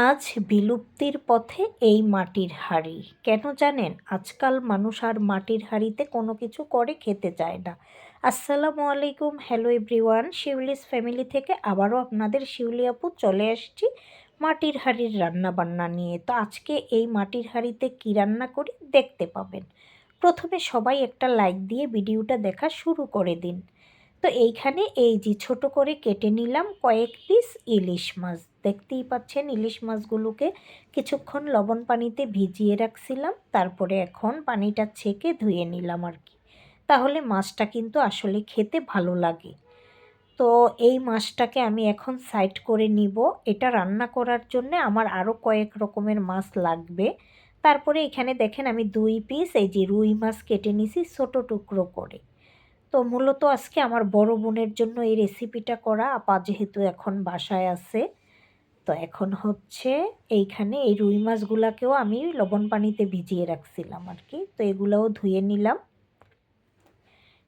আজ বিলুপ্তির পথে এই মাটির হাঁড়ি। কেন জানেন? আজকাল মানুষ আর মাটির হাঁড়িতে কোনো কিছু করে খেতে চায় না। আসসালামু আলাইকুম, হ্যালো এভরিওয়ান, শিউলিস ফ্যামিলি থেকে আবারও আপনাদের শিউলি আপু চলে আসছি মাটির হাঁড়ির রান্না বান্না নিয়ে। তো আজকে এই মাটির হাঁড়িতে কী রান্না করি দেখতে পাবেন। প্রথমে সবাই একটা লাইক দিয়ে ভিডিওটা দেখা শুরু করে দিন। তো এইখানে এই যে ছোট করে কেটে নিলাম কয়েক পিস ইলিশ মাছ। দেখতেই পাচ্ছেন ইলিশ মাছগুলোকে কিছুক্ষণ লবণ পানিতে ভিজিয়ে রাখছিলাম, তারপরে এখন পানিটা ছেঁকে ধুয়ে নিলাম আর কি। তাহলে মাছটা কিন্তু আসলে খেতে ভালো লাগে। তো এই মাছটাকে আমি এখন সাইড করে নিব। এটা রান্না করার জন্যে আমার আরও কয়েক রকমের মাছ লাগবে। তারপরে এখানে দেখেন আমি 2 পিস এই যে রুই মাছ কেটে নিছি ছোটো টুকরো করে। তো মূলত আজকে আমার বড় বোনের জন্য এই রেসিপিটা করা, আপা যেহেতু এখন বাসায় আছে। তো এখন হচ্ছে এইখানে এই রুই মাছগুলাকেও আমি লবণ পানিতে ভিজিয়ে রাখছিলাম আর কি। তো এগুলাও ধুয়ে নিলাম,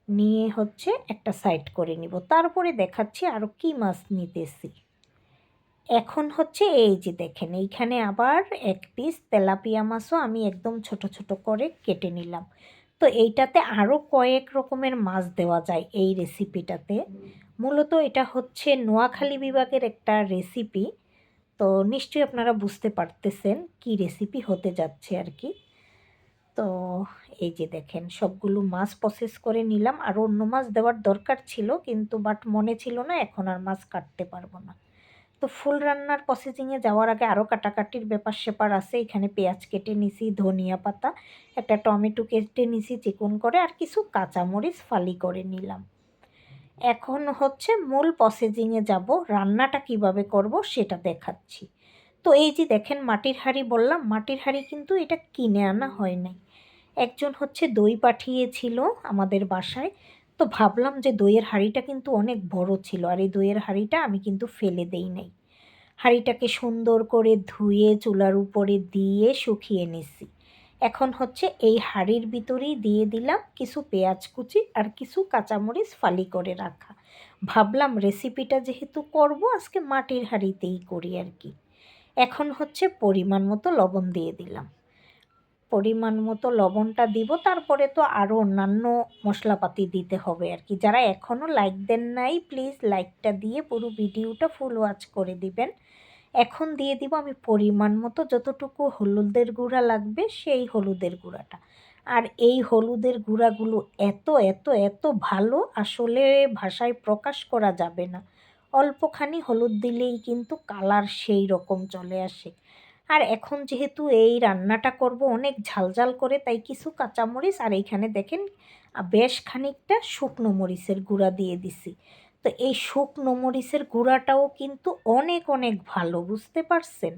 নিয়ে হচ্ছে একটা সাইড করে নিব। তারপরে দেখাচ্ছি আরও কি মাছ নিতেছি। এখন হচ্ছে এই যে দেখেন এইখানে আবার 1 পিস তেলাপিয়া মাছও আমি একদম ছোট ছোট করে কেটে নিলাম। তো এইটাতে আরও কয়েক রকমের মাছ দেওয়া যায় এই রেসিপিটাতে। মূলত এটা হচ্ছে নোয়াখালী বিভাগের একটা রেসিপি। তো নিশ্চয়ই আপনারা বুঝতে পারতেছেন কি রেসিপি হতে যাচ্ছে আর কি। তো এই যে দেখেন সবগুলো মাছ প্রসেস করে নিলাম। আর অন্য মাছ দেওয়ার দরকার ছিল কিন্তু বাট মনে ছিল না, এখন আর মাছ কাটতে পারবো না। তো ফুল রান্নার প্রসেসিংয়ে যাওয়ার আগে আরও কাটাকাটির ব্যাপার স্যাপার আছে। এখানে পেঁয়াজ কেটে নিছি, ধনিয়া পাতা, একটা টমেটো কেটে নিছি চিকন করে, আর কিছু কাঁচামরিচ ফালি করে নিলাম। এখন হচ্ছে মূল প্রসেসিংয়ে যাব, রান্নাটা কিভাবে করব সেটা দেখাচ্ছি। তো এই যে দেখেন মাটির হাঁড়ি বললাম, মাটির হাঁড়ি কিন্তু এটা কিনে আনা হয় নাই। একজন হচ্ছে দই পাঠিয়েছিল আমাদের বাসায়। তো ভাবলাম যে দইয়ের হাঁড়িটা কিন্তু অনেক বড় ছিল, আর এই দইয়ের হাঁড়িটা আমি কিন্তু ফেলে দেই নাই। হাঁড়িটাকে সুন্দর করে ধুয়ে চুলার উপরে দিয়ে শুকিয়ে নিছি। এখন হচ্ছে এই হাঁড়ির ভিতরেই দিয়ে দিলাম কিছু পেঁয়াজ কুচি আর কিছু কাঁচামরিচ ফালি করে রাখা। ভাবলাম রেসিপিটা যেহেতু করব আজকে মাটির হাঁড়িতেই করি আর কি। এখন হচ্ছে পরিমাণ মতো লবণ দিয়ে দিলাম। পরিমাণ মতো লবণটা দিব, তারপরে তো আরও অন্যান্য মশলাপাতি দিতে হবে আর কি। যারা এখনও লাইক দেন নাই প্লিজ লাইকটা দিয়ে পুরো ভিডিওটা ফুল ওয়াচ করে দিবেন। এখন দিয়ে দিব আমি পরিমাণ মতো যতটুকু হলুদের গুঁড়া লাগবে সেই হলুদের গুঁড়াটা। আর এই হলুদের গুঁড়াগুলো এত এত এত ভালো, আসলে ভাষায় প্রকাশ করা যাবে না। অল্পখানি হলুদ দিলেই কিন্তু কালার সেই রকম চলে আসে। আর এখন যেহেতু এই রান্নাটা করব অনেক ঝালঝাল করে, তাই কিছু কাঁচামরিচ আর এইখানে দেখেন বেশ খানিকটা শুকনো মরিচের গুঁড়া দিয়ে দিছি। তো এই শুকনো মরিচের গুঁড়াটাও কিন্তু অনেক অনেক ভালো, বুঝতে পারছেন?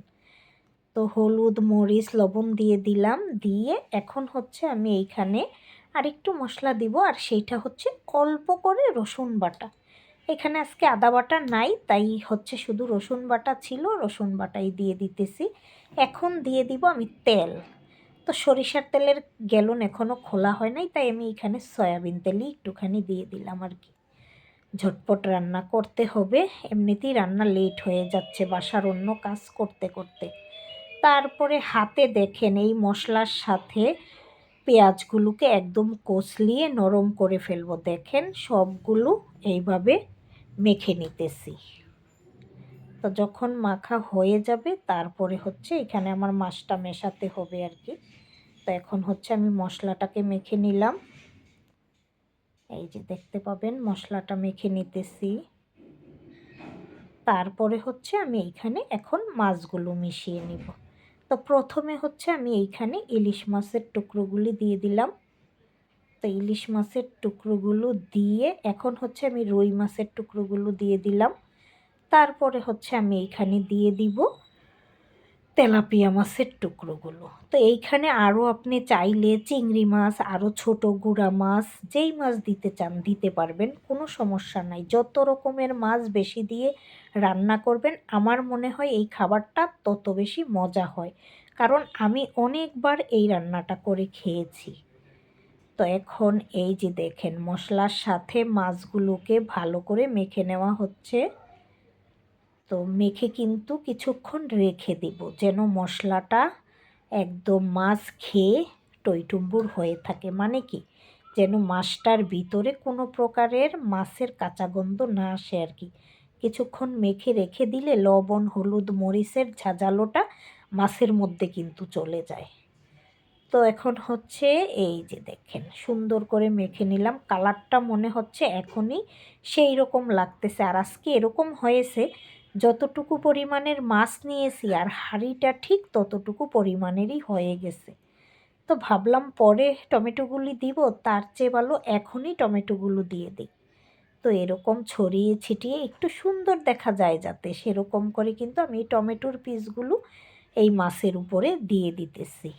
তো হলুদ মরিচ লবণ দিয়ে দিলাম, দিয়ে এখন হচ্ছে আমি এইখানে আরেকটু মশলা দিব, আর সেইটা হচ্ছে অল্প করে রসুন বাটা। এখানে আজকে আদা বাটা নাই, তাই হচ্ছে শুধু রসুন বাটা ছিল, রসুন বাটাই দিয়ে দিতেছি। এখন দিয়ে দিব আমি তেল। তো সরিষার তেলের গ্যালন এখনও খোলা হয় নাই, তাই আমি এখানে সয়াবিন তেলই একটুখানি দিয়ে দিলাম আর কি। ঝটপট রান্না করতে হবে, এমনিতেই রান্না লেট হয়ে যাচ্ছে বাসার অন্য কাজ করতে করতে। তারপরে হাতে দেখেন এই মশলার সাথে পেঁয়াজগুলোকে একদম কষলিয়ে নরম করে ফেলবো। দেখেন সবগুলো এইভাবে মেখে নিতেছি। তো যখন মাখা হয়ে যাবে তারপরে হচ্ছে এখানে আমার মাছটা মেশাতে হবে আর কি। তো এখন হচ্ছে আমি মশলাটাকে মেখে নিলাম। এই যে দেখতে পাবেন মশলাটা মেখে নিতেছি। তারপরে হচ্ছে আমি এইখানে এখন মাছগুলো মিশিয়ে নিব। তো প্রথমে হচ্ছে আমি এইখানে ইলিশ মাছের টুকরোগুলি দিয়ে দিলাম। তো ইলিশ মাছের টুকরোগুলো দিয়ে এখন হচ্ছে আমি রুই মাছের টুকরোগুলো দিয়ে দিলাম। তারপরে হচ্ছে আমি এইখানে দিয়ে দিব তেলাপিয়া মাছের টুকরোগুলো। তো এইখানে আরও আপনি চাইলে চিংড়ি মাছ, আরও ছোট গুঁড়া মাছ, যেই মাছ দিতে চান দিতে পারবেন, কোনো সমস্যা নাই। যত রকমের মাছ বেশি দিয়ে রান্না করবেন আমার মনে হয় এই খাবারটা তত বেশি মজা হয়, কারণ আমি অনেকবার এই রান্নাটা করে খেয়েছি। তো এখন এই যে দেখেন মশলার সাথে মাছগুলোকে ভালো করে মেখে নেওয়া হচ্ছে। তো মেখে কিন্তু কিছুক্ষণ রেখে দিব যেন মশলাটা একদম মাছ খেয়ে টইটুম্বুর হয়ে থাকে। মানে কি, যেন মাছটার ভিতরে কোনো প্রকারের মাছের কাঁচা গন্ধ না আসে আর কি। কিছুক্ষণ মেখে রেখে দিলে লবণ হলুদ মরিচের ঝাঁঝালোটা মাছের মধ্যে কিন্তু চলে যায়। তো এখন হচ্ছে এই যে দেখেন সুন্দর করে মেখে নিলাম, কালারটা মনে হচ্ছে এখনই সেই রকম লাগতেছে। আর আজকে এরকম হয়েছে, যতটুকু পরিমাণের মাছ নিয়েছি আর হাঁড়িটা ঠিক ততটুকু পরিমাণেরই হয়ে গেছে। তো ভাবলাম পরে টমেটোগুলি দিব, তার চেয়ে ভালো এখনই টমেটোগুলো দিয়ে দিই। তো এরকম ছড়িয়ে ছিটিয়ে একটু সুন্দর দেখা যায় যাতে, সেরকম করে কিন্তু আমি টমেটোর পিসগুলো এই মাছের উপরে দিয়ে দিতেছি।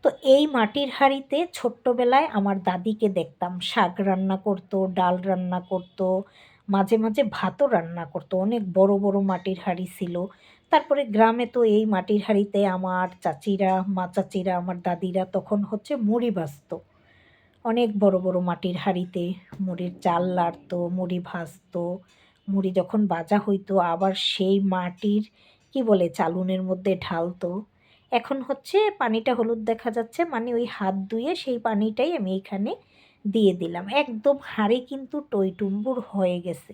তো এই মাটির হাঁড়িতে ছোট্টবেলায় আমার দাদিকে দেখতাম শাক রান্না করতো, ডাল রান্না করতো, মাঝে মাঝে ভাতও রান্না করতো। অনেক বড় বড় মাটির হাঁড়ি ছিল। তারপরে গ্রামে তো এই মাটির হাঁড়িতে আমার চাচিরা, মা চাচিরা, আমার দাদিরা তখন হচ্ছে মুড়ি ভাজতো। অনেক বড় বড় মাটির হাঁড়িতে মুড়ির চাল নাড়তো, মুড়ি ভাজতো। মুড়ি যখন ভাজা হইতো আবার সেই মাটির কি বলে চালুনের মধ্যে ঢালতো। এখন হচ্ছে পানিটা হলুদ দেখা যাচ্ছে, মানে ওই হাত ধুয়ে সেই পানিটাই আমি এখানে দিয়ে দিলাম। একদম হাঁড়ি কিন্তু টইটুম্বুর হয়ে গেছে।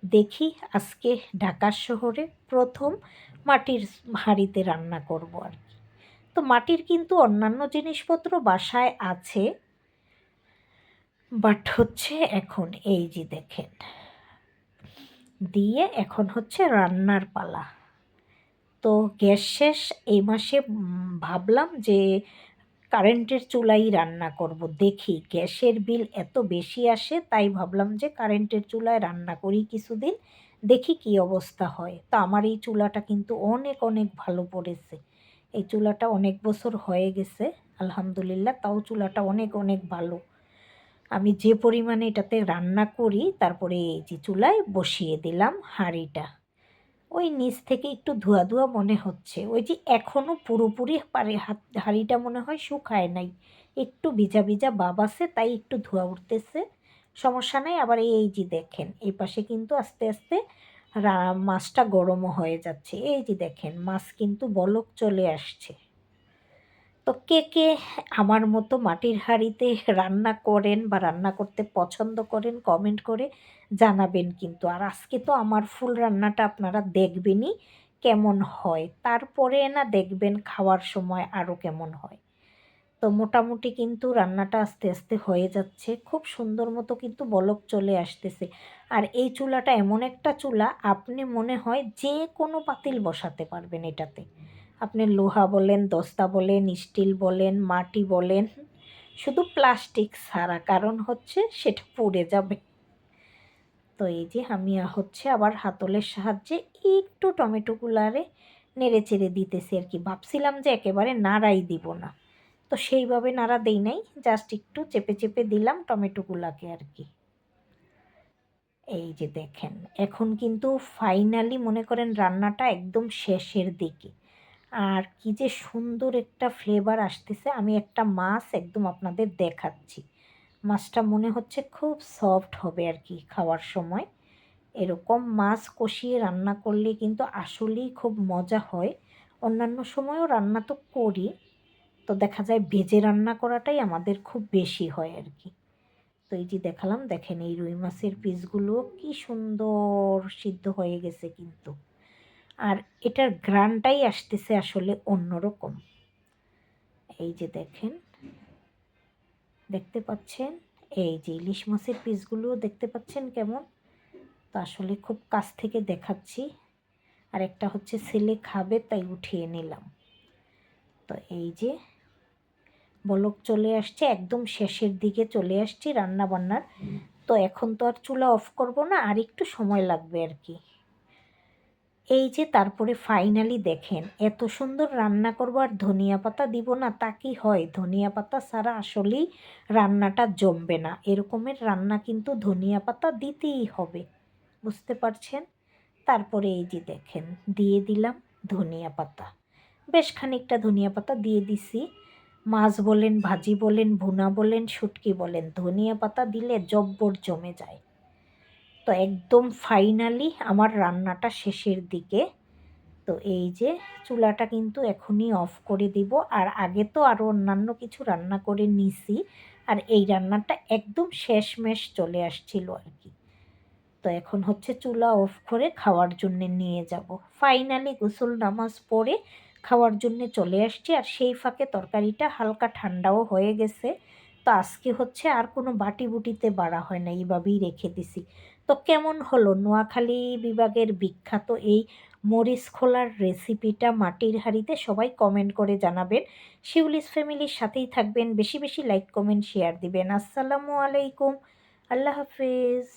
দেখি আজকে ঢাকা শহরে প্রথম মাটির হাঁড়িতে রান্না করব আর কি। তো মাটির কিন্তু অন্যান্য জিনিসপত্র বাসায় আছে, বাট হচ্ছে এখন এই যে দেখেন দিয়ে এখন হচ্ছে রান্নার পালা। তো গ্যাস শেষ এই মাসে, ভাবলাম যে কারেন্টের চুলাই রান্না করব। দেখি গ্যাসের বিল এত বেশি আসে, তাই ভাবলাম যে কারেন্টের চুলায় রান্না করি কিছুদিন, দেখি কি অবস্থা হয়। তো আমার এই চুলাটা কিন্তু অনেক অনেক ভালো পড়েছে। এই চুলাটা অনেক বছর হয়ে গেছে আলহামদুলিল্লাহ, তাও চুলাটা অনেক অনেক ভালো। আমি যে পরিমাণে এটাতে রান্না করি, তারপরে এই যে চুলায় বসিয়ে দিলাম হাঁড়িটা। ওই নিচ থেকে একটু ধোয়া ধোয়া মনে হচ্ছে, ওই যে এখনও পুরোপুরি হাঁড়িটা মনে হয় শুকায় নাই, একটু ভিজা ভিজা ভাব আছে, তাই একটু ধোয়া উঠতেছে। সমস্যা নাই। আবার এই যে দেখেন এই পাশে কিন্তু আস্তে আস্তে মাছটা গরমও হয়ে যাচ্ছে। এই যে দেখেন মাছ কিন্তু বলক চলে আসছে। তো কে কে আমার মতো মাটির হাঁড়িতে রান্না করেন বা রান্না করতে পছন্দ করেন কমেন্ট করে জানাবেন কিন্তু। আর আজকে তো আমার ফুল রান্নাটা আপনারা দেখবেনই কেমন হয়, তারপরে না দেখবেন খাওয়ার সময় আরও কেমন হয়। তো মোটামুটি কিন্তু রান্নাটা আস্তে আস্তে হয়ে যাচ্ছে, খুব সুন্দর মতো কিন্তু বলক চলে আসতেছে। আর এই চুলাটা এমন একটা চুলা, আপনি মনে হয় যে কোনো পাতিল বসাতে পারবেন এটাতে। আপনি লোহা বলেন, দস্তা বলেন, স্টিল বলেন, মাটি বলেন, শুধু প্লাস্টিক ছাড়া, কারণ হচ্ছে সেটা পুড়ে যাবে। তো এই যে আমি হচ্ছে আবার হাতলের সাহায্যে একটু টমেটোগুলারে নেড়ে চেড়ে দিতেছি আর কি। ভাবছিলাম যে একেবারে নাড়াই দিব না, তো সেইভাবে নাড়া দেই নাই, জাস্ট একটু চেপে চেপে দিলাম টমেটোগুলাকে আর কি। এই যে দেখেন এখন কিন্তু ফাইনালি মনে করেন রান্নাটা একদম শেষের দিকে। আর কি যে সুন্দর একটা ফ্লেভার আসতেছে। আমি একটা মাছ একদম আপনাদের দেখাচ্ছি। মাছটা মনে হচ্ছে খুব সফট হবে আর কি খাওয়ার সময়। এরকম মাছ কষিয়ে রান্না করলে কিন্তু আসলেই খুব মজা হয়। অন্যান্য সময়ও রান্না তো করি, তো দেখা যায় ভেজে রান্না করাটাই আমাদের খুব বেশি হয় আর কি। তো এই যে দেখালাম, দেখেন এই রুই মাছের পিসগুলো কি সুন্দর সিদ্ধ হয়ে গেছে কিন্তু। আর এটার ঘ্রাণটাই আসতেছে আসলে অন্যরকম। এই যে দেখেন, দেখতে পাচ্ছেন এই যে ইলিশ মাছের পিসগুলোও দেখতে পাচ্ছেন কেমন। তো আসলে খুব কাছ থেকে দেখাচ্ছি। আর একটা হচ্ছে ছেলে খাবে তাই উঠিয়ে নিলাম। তো এই যে বলক চলে আসছে, একদম শেষের দিকে চলে আসছি রান্না বান্নার। তো এখন তো আর চুলা অফ করব না, আর একটু সময় লাগবে আর কি। এই যে তারপরে ফাইনালি দেখেন এত সুন্দর রান্না করবো আর ধনিয়া পাতা দিব না তা কি হয়? ধনিয়া পাতা ছাড়া আসলেই রান্নাটা জমবে না। এরকমের রান্না কিন্তু ধনিয়া পাতা দিতেই হবে, বুঝতে পারছেন? তারপরে এই যে দেখেন দিয়ে দিলাম ধনিয়া পাতা, বেশ খানিকটা ধনিয়া পাতা দিয়ে দিছি। মাছ বলেন, ভাজি বলেন, ভুনা বলেন, শুটকি বলেন, ধনিয়া পাতা দিলে জব্বর জমে যায়। তো একদম ফাইনালি আমার রান্নাটা শেষের দিকে। তো এই যে চুলাটা কিন্তু এখনই অফ করে দিব। আর আগে তো আরও অন্যান্য কিছু রান্না করে নিছি, আর এই রান্নাটা একদম শেষমেশ চলে আসছিল আর কি। তো এখন হচ্ছে চুলা অফ করে খাওয়ার জন্যে নিয়ে যাব। ফাইনালি গোসল নামাজ পড়ে খাওয়ার জন্যে চলে আসছি, আর সেই ফাঁকে তরকারিটা হালকা ঠান্ডাও হয়ে গেছে। তো আজকে হচ্ছে আর কোনো বাটি বুটিতে বাড়া হয় না, এইভাবেই রেখে দিছি। তো কেমন হলো নোয়াখালী বিভাগের বিখ্যাত এই মরিচ খোলার রেসিপিটা মাটির হাঁড়িতে? সবাই কমেন্ট করে জানাবেন। শিউলিস ফ্যামিলির সাথেই থাকবেন, বেশি বেশি লাইক কমেন্ট শেয়ার দিবেন। আসসালামু আলাইকুম, আল্লাহ হাফেজ।